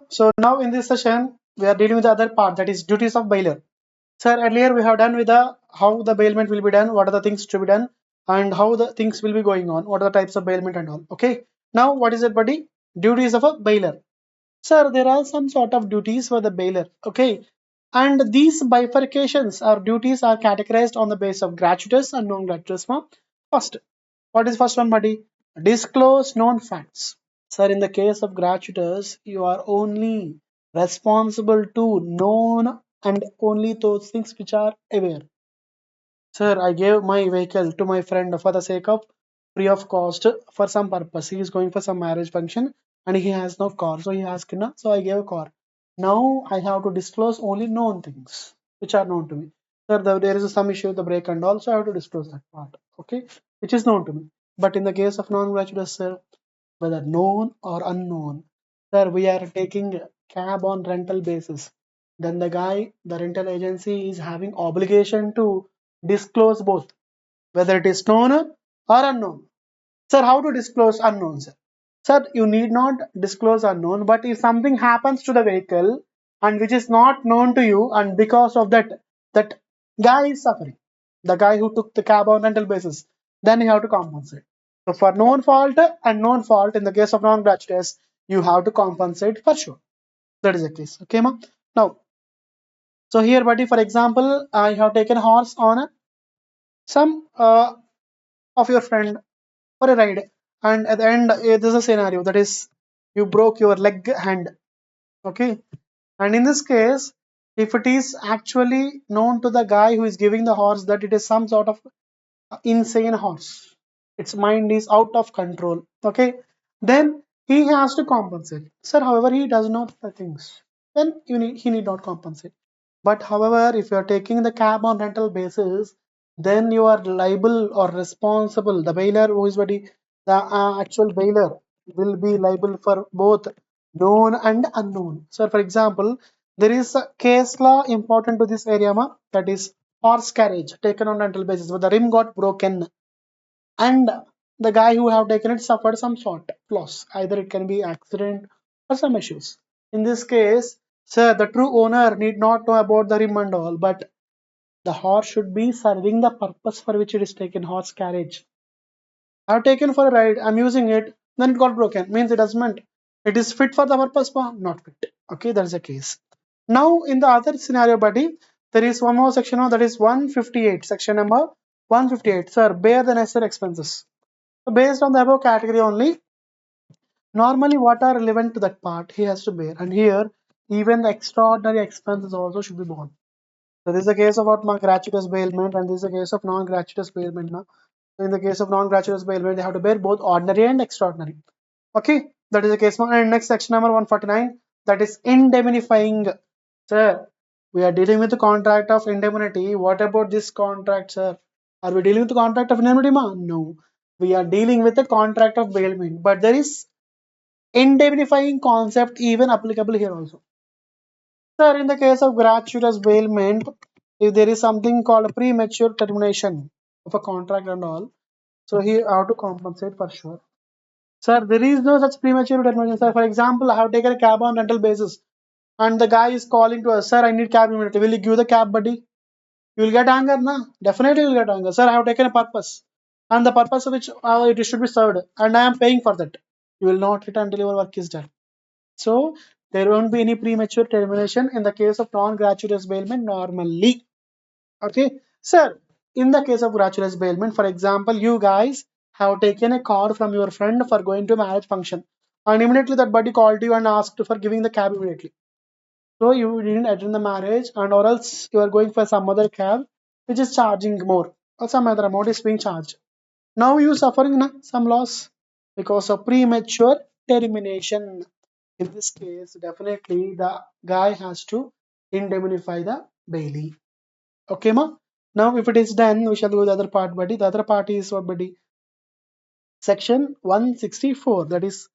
So now in this session, we are dealing with the other part, that is duties of bailer. Sir, earlier we have done with the how the bailment will be done, what are the things to be done, and how the things will be going on, what are the types of bailment and all. Okay. Now what is it, buddy? Duties of a bailer. Sir, there are some sort of duties for the bailer. Okay. And these bifurcations or duties are categorized on the basis of gratuitous and non-gratuitous form. First, what is first one, buddy? Disclose known facts. Sir, in the case of gratuitous, you are only responsible to known and only those things which are aware. Sir, I gave my vehicle to my friend for the sake of free of cost for some purpose. He is going for some marriage function and he has no car. So he asked, na, so I gave a car. Now I have to disclose only known things which are known to me. Sir, there is some issue with the brake and also I have to disclose that part. Okay, which is known to me. But in the case of non-gratuitous, sir, whether known or unknown. Sir, we are taking cab on rental basis. Then the guy, the rental agency is having obligation to disclose both, whether it is known or unknown. Sir, how to disclose unknown, sir? Sir, you need not disclose unknown, but if something happens to the vehicle and which is not known to you, and because of that, that guy is suffering, the guy who took the cab on rental basis, then you have to compensate. So for known fault and known fault, in the case of non-gratuitous, you have to compensate for sure. That is the case. Okay, ma? Now, so here, buddy, for example, I have taken a horse on some of your friend for a ride, and at the end, this is a scenario that is you broke your leg hand. Okay, and in this case, if it is actually known to the guy who is giving the horse that it is some sort of insane horse, its mind is out of control. Okay, then he has to compensate. Sir, however, he does not the things, then he need not compensate. But however, if you are taking the cab on rental basis, then you are liable or responsible. The bailer who is the actual bailer will be liable for both known and unknown. So, for example, there is a case law important to this area, that is horse carriage taken on rental basis, but the rim got broken and the guy who have taken it suffered some sort of loss. Either it can be accident or some issues. In this case, sir, the true owner need not know about the rim and all, but the horse should be serving the purpose for which it is taken, horse carriage. I've taken for a ride, I'm using it, then it got broken. Means it doesn't mean it is fit for the purpose, but not fit. Okay, that's the case. Now in the other scenario, buddy, there is one more section that is 158, section number 158. Sir, bear the necessary expenses. So based on the above category only, normally what are relevant to that part he has to bear. And here, even the extraordinary expenses also should be borne. So this is the case of what gratuitous bailment, and this is the case of non-gratuitous bailment. Now, so in the case of non-gratuitous bailment, they have to bear both ordinary and extraordinary. Okay, that is the case. And next section number 149, that is indemnifying. Sir, we are dealing with the contract of indemnity. What about this contract, sir? Are we dealing with the contract of indemnity, ma? No. We are dealing with the contract of bailment. But there is indemnifying concept even applicable here also. Sir, in the case of gratuitous bailment, if there is something called a premature termination of a contract and all, so he have to compensate for sure. Sir, there is no such premature termination. Sir, for example, I have taken a cab on rental basis and the guy is calling to us, sir, I need cab immediately. Will you give the cab, buddy? You will get anger, na? Definitely you will get anger. Sir, I have taken a purpose. And the purpose of which it should be served. And I am paying for that. You will not return until your work is done. So there won't be any premature termination in the case of non-gratuitous bailment normally. Okay. Sir, in the case of gratuitous bailment, for example, you guys have taken a car from your friend for going to a marriage function. And immediately that buddy called you and asked for giving the cab immediately. So you didn't attend the marriage, and or else you are going for some other cab which is charging more, or some other amount is being charged. Now you suffering some loss because of premature termination. In this case, definitely the guy has to indemnify the bailee. Okay, ma? Now if it is done, we shall go to the other part, buddy. The other part is what, buddy? Section 164, that is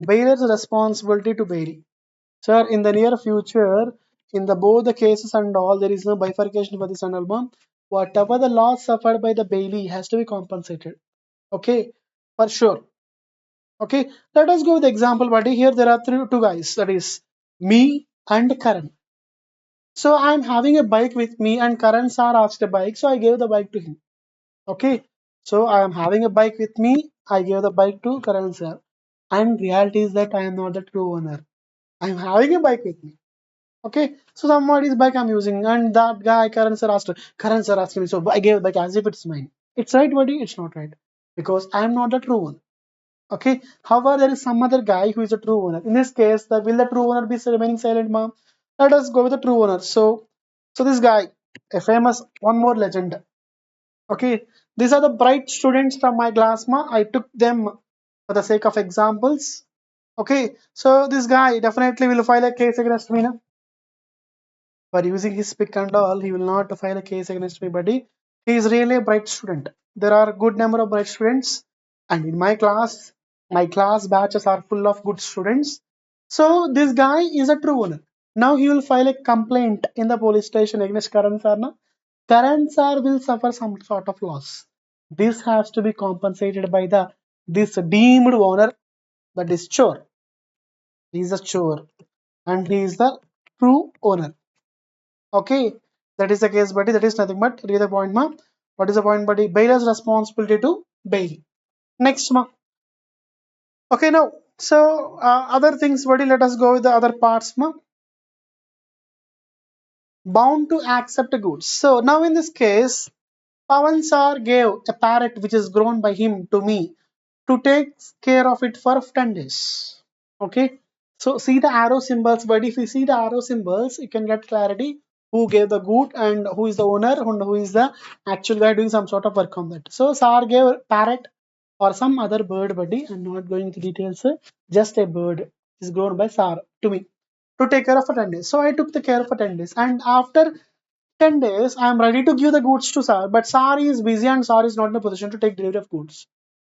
bailer's responsibility to bail. Sir, in the near future, in the both the cases and all, there is no bifurcation for this and all, ma'am. Whatever the loss suffered by the bailee has to be compensated. Okay, for sure. Okay, let us go with the example, buddy. Here there are two guys, that is me and Karan. So I'm having a bike with me, and Karan sir asked a bike, so I gave the bike to him. Okay, so I am having a bike with me. I gave the bike to Karan sir, and reality is that I am not the true owner. I'm having a bike with me. Okay, so somebody's bike I'm using, and that guy Karan sir asked me, so I gave the bike as if it's mine. It's right, buddy. It's not right because I am not the true one. Okay. However, there is some other guy who is a true owner. In this case, will the true owner be remaining silent, ma'am? Let us go with the true owner. So this guy, a famous one more legend. Okay. These are the bright students from my class, ma. I took them for the sake of examples. Okay. So this guy definitely will file a case against me, na? For using his pick and all, he will not file a case against me, buddy. He is really a bright student. There are a good number of bright students, and in my class batches are full of good students. So this guy is a true owner. Now he will file a complaint in the police station against Karan sir. Na? Karan sir will suffer some sort of loss. This has to be compensated by the this deemed owner, that is chore. He is a chore, and he is the true owner. Okay, that is the case, buddy. That is nothing but read the point, ma. What is the point, buddy? Bailer's responsibility to bail. Next, ma. Okay, now, so other things, buddy. Let us go with the other parts, ma. Bound to accept goods. So now in this case, Pawan sir gave a parrot which is grown by him to me to take care of it for 10 days. Okay. So see the arrow symbols, but if you see the arrow symbols, you can get clarity who gave the good and who is the owner and who is the actual guy doing some sort of work on that. So Sar gave parrot or some other bird, buddy. I'm not going into details. Just a bird is grown by Sar to me to take care of for 10 days. So I took the care for 10 days. And after 10 days, I am ready to give the goods to Sar. But Sar is busy and Sar is not in a position to take delivery of goods.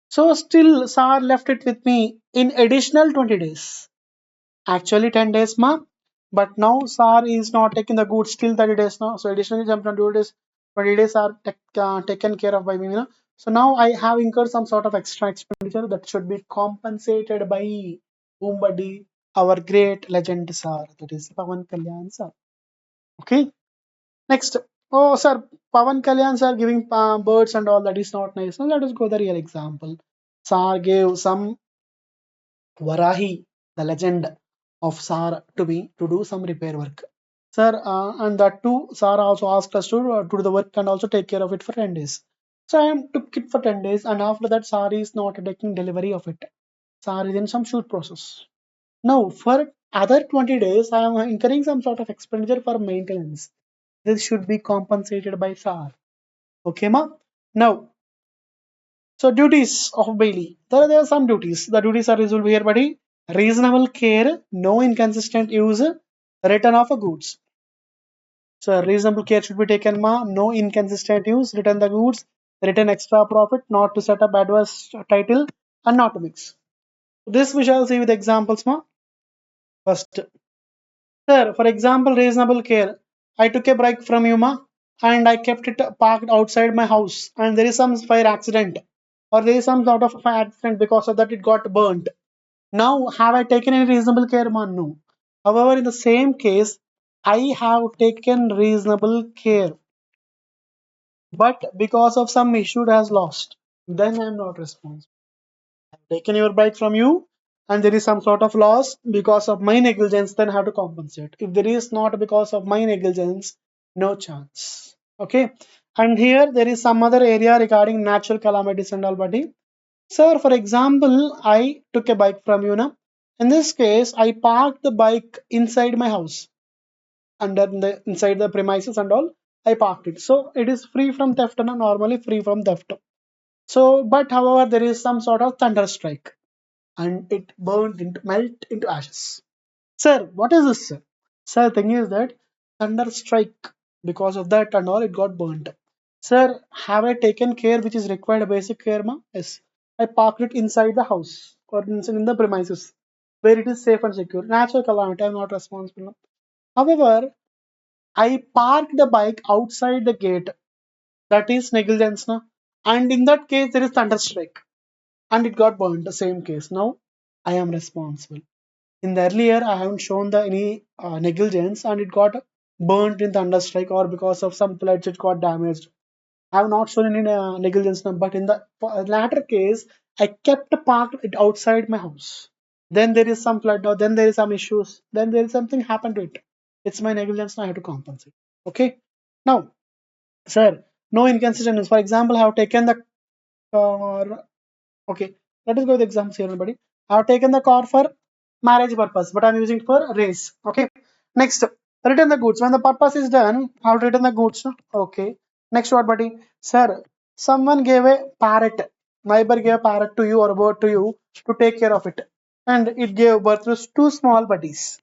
So still Sar left it with me in additional 20 days. Actually 10 days, ma. But now SAR is not taking the goods till 30 days now. So additionally jump on 2 days, 20 days are taken care of by me. You know? So now I have incurred some sort of extra expenditure that should be compensated by whom, buddy? Our great legend sir. That is Pawan Kalyan sir. Okay. Next. Oh sir, Pavan Kalyan sir giving birds and all, that is not nice. Now let us go the real example. Sir gave some Varahi, the legend of Sar, to me to do some repair work. Sir, and that too, Sar also asked us to do the work and also take care of it for 10 days. So I took it for 10 days, and after that, Sar is not taking delivery of it. Sar is in some shoot process. Now, for other 20 days, I am incurring some sort of expenditure for maintenance. This should be compensated by Sar. Okay, ma? Now, so duties of Bailey. There are some duties. The duties are resolved here, buddy. Reasonable care, no inconsistent use, return of goods. So reasonable care should be taken, ma. No inconsistent use, return the goods, return extra profit, not to set up adverse title, and not to mix. This we shall see with examples, ma. First, sir, for example, reasonable care. I took a bike from you, ma, and I kept it parked outside my house, and there is some fire accident, or there is some sort of fire accident because of that it got burnt. Now, have I taken any reasonable care, man? No. However, in the same case, I have taken reasonable care, but because of some issue it has lost, then I am not responsible. I've taken your bike from you, and there is some sort of loss because of my negligence, then I have to compensate. If there is not because of my negligence, no chance. Okay. And here there is some other area regarding natural calamities and all, buddy. Sir, for example, I took a bike from you now. In this case, I parked the bike inside my house, under the inside the premises and all. I parked it, so it is free from theft and normally free from theft. So, but however, there is some sort of thunder strike, and it burned into melt into ashes. Sir, what is this, sir? Sir, thing is that thunder strike, because of that and all, it got burnt. Sir, have I taken care which is required basic care, ma? Yes. I parked it inside the house or in the premises where it is safe and secure. Natural calamity, I'm not responsible. However, I parked the bike outside the gate. That is negligence, na? And in that case, there is thunder strike. and it got burned. The same case. Now I am responsible. In the earlier, I haven't shown the any negligence, and it got burnt in thunderstrike or because of some floods it got damaged. I have not shown any negligence, but in the latter case, I kept parked it outside my house. Then there is some flood, or then there is some issues, then there is something happened to it. It's my negligence, and I have to compensate. Okay. Now, sir, no inconsistencies. For example, I have taken the car. Okay, let us go with examples here, everybody. I have taken the car for marriage purpose, but I'm using it for race. Okay. Next, return the goods. When the purpose is done, how to return the goods? No? Okay. Next word, buddy. Sir, someone gave a parrot. Neighbor gave a parrot to you or a bird to you to take care of it, and it gave birth to two small buddies.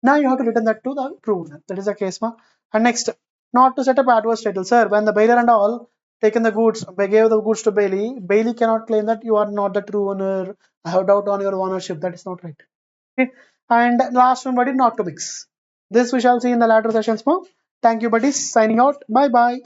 Now you have to return that to the true owner. That is the case, ma. And next, not to set up adverse title, sir. When the bailier and all taken the goods, they gave the goods to Bailey. Bailey cannot claim that you are not the true owner. I have doubt on your ownership. That is not right. Okay. And last one, buddy, not to mix. This we shall see in the later sessions, ma. Thank you, buddies. Signing out. Bye bye.